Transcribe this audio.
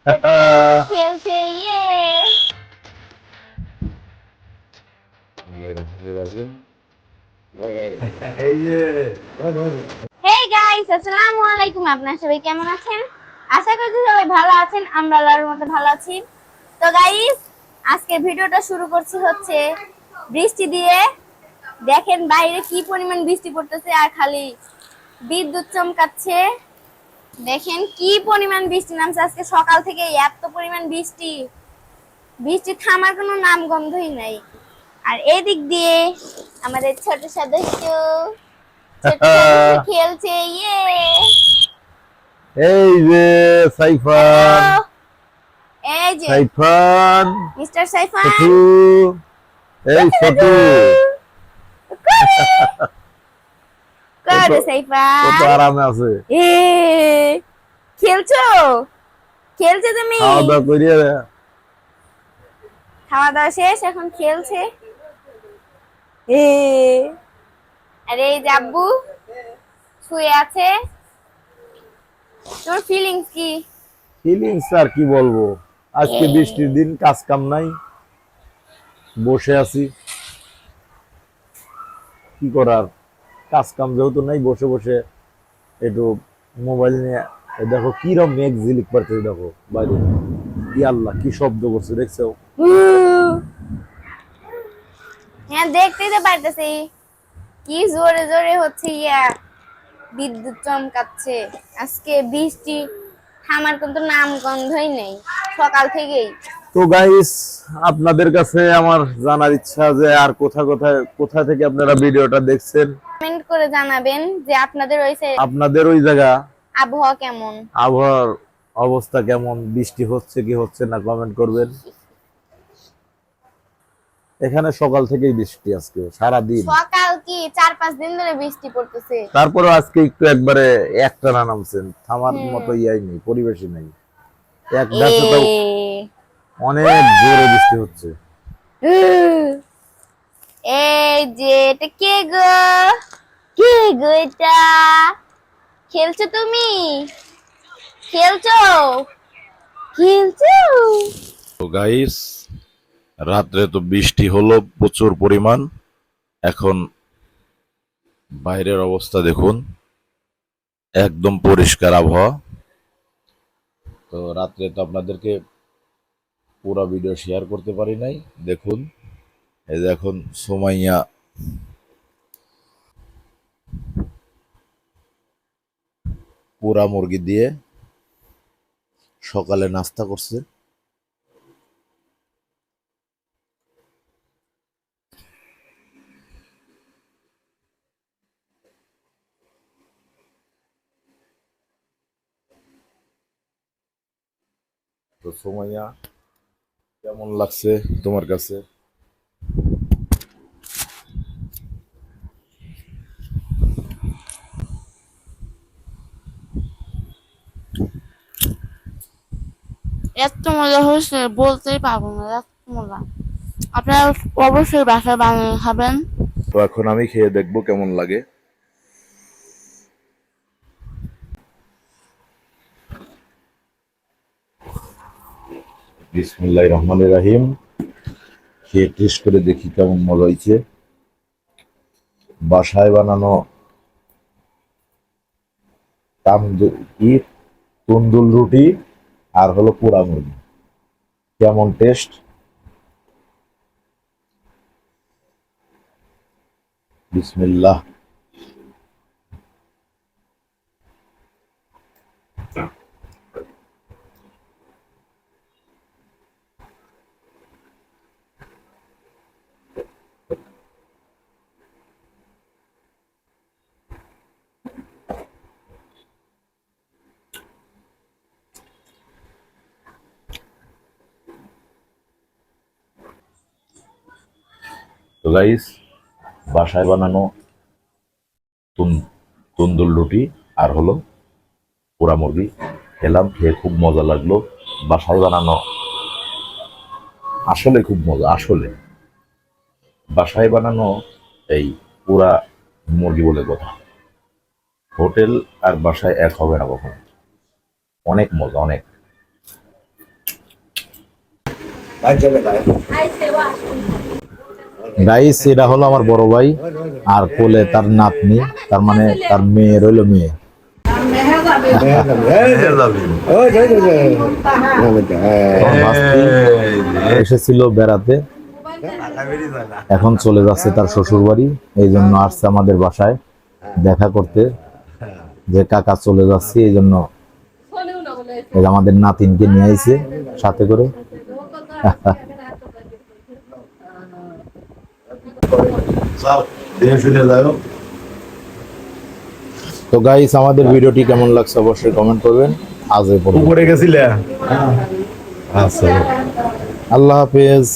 খেলছে ইয়ে। Hey guys, আসসালামু আলাইকুম। আপনারা সবাই কেমন আছেন? আশা করছি সবাই ভালো আছেন। আমরা আল্লাহর মতো ভালো আছি। তো গাইস, আজকে ভিডিওটা শুরু করছি হচ্ছে বৃষ্টি দিয়ে। দেখেন বাইরে কি পরিমাণ বৃষ্টি পড়তেছে আর খালি বিদ্যুৎ চমকাচ্ছে। দেখেন কি পরিমাণ বৃষ্টি নামছে আজকে সকাল থেকে, এত পরিমাণ বৃষ্টি। বৃষ্টি থামার কোনো নাম গন্ধই নাই। আর এদিক দিয়ে আমাদের ছোট সদস্য খেলছে ইয়ে। এই যে সাইফান, এই যে সাইফান মিস্টার সাইফান। ছোটু, এই ছোটু করে সাইফান কত আরামে আছে। এ খেলছো খেলছে তুমি? খাওয়া দাওয়া করিয়ে খাওয়া দাওয়া শেষ, এখন খেলছে। এ আরে এই যে আব্বু শুয়ে আছে। তোর ফিলিংস কি? ফিলিংস আর কি বলবো, আজকে বৃষ্টির দিন, কাজ কাম নাই, বসে আছি। কি করার, কাজ কাম যেহেতু নাই, বসে বসে একটু মোবাইল নিয়ে দেখো কিরম মেঘ ঝিলিক পারতেছে। দেখো বাইরে, কি আল্লাহ কি শব্দ করছে দেখছো? হ্যাঁ, দেখতেই তো পারতেছি কি জোরে জোরে হচ্ছে ইয়া, বিদ্যুৎ চমকাচ্ছে। আজকে বৃষ্টি থামার কিন্তু নাম গন্ধই নেই সকাল থেকেই। তো গাইস, আপনাদের কাছে আমার জানার ইচ্ছা যে আর কোথা থেকে আপনারা ভিডিওটা দেখছেন। কমেন্ট করে জানাবেন যে আপনাদের ওই জায়গা আবহাওয়া কেমন। আবহাওয়ার অবস্থা কেমন, বৃষ্টি হচ্ছে কি হচ্ছে না কমেন্ট করবেন। এখানে সকাল থেকেই বৃষ্টি, আজকে সারা দিন। সকাল কি 4-5 দিন ধরে বৃষ্টি পড়তেছে। তারপরে আজকে একটু একবারে একটানা নামছেন, থামার মতো ইয়াই নেই, পরিবেশই নেই। এক ধাপে তো অনেক জোরে বৃষ্টি হচ্ছে। এই যে এটা কে গো, কে গো এটা? খেলছো তুমি? খেলছো খেলছো? তো গাইস, রাত্রে তো বৃষ্টি হলো প্রচুর পরিমাণ। এখন বাইরের অবস্থা দেখুন, একদম পরিষ্কার আবহাওয়া। তো রাত্রে তো আপনাদেরকে পুরো ভিডিও শেয়ার করতে পারি নাই। দেখুন, এই যে এখন সুমাইয়া পুরা মুরগি দিয়ে সকালে নাস্তা করছে। তো সুমাইয়া, কেমন লাগছে তোমার কাছে? এত মজা হয়েছে বলতেই পারবো না, এত মজা। আপনারা অবশ্যই বাসায় বানিয়ে খাবেন। তো এখন আমি খেয়ে দেখবো কেমন লাগে। বিসমিল্লাহির রহমানির রহিম। খেয়ে টেস্ট করে দেখি কেমন মজা হয়েছে। বাসায় বানানো তন্দুর রুটি আর হলো পোড়া মুরগি, কেমন টেস্ট। বিসমিল্লাহ। তো গাইস, বাসায় বানানো তন্দুর রুটি আর হলো পোড়া মুরগি খেলাম, খেয়ে খুব মজা লাগলো। বাসায় বানানো আসলে খুব মজা। আসলে বাসায় বানানো এই পোড়া মুরগি বলে কথা, হোটেল আর বাসায় এক হবে না কখনো। অনেক মজা, অনেক। গাইস এটা হলো আমার বড় ভাই আর কোলে তার নাতনি, তার মানে তার মেয়ের হইলো মেয়ে। আমার ভাস্তি এসেছিল বেড়াতে, এখন চলে যাচ্ছে তার শ্বশুর বাড়ি, এই জন্য আসছে আমাদের বাসায় দেখা করতে যে কাকা চলে যাচ্ছে, এই জন্য এই যে আমাদের নাতিনকে নিয়ে আইছে সাথে করে। তো গাইস আমাদের ভিডিওটি কেমন লাগছে অবশ্যই কমেন্ট করবেন। আজ এই পর্যন্ত। উপরে গেছিলে? আচ্ছা। আল্লাহ হাফেজ।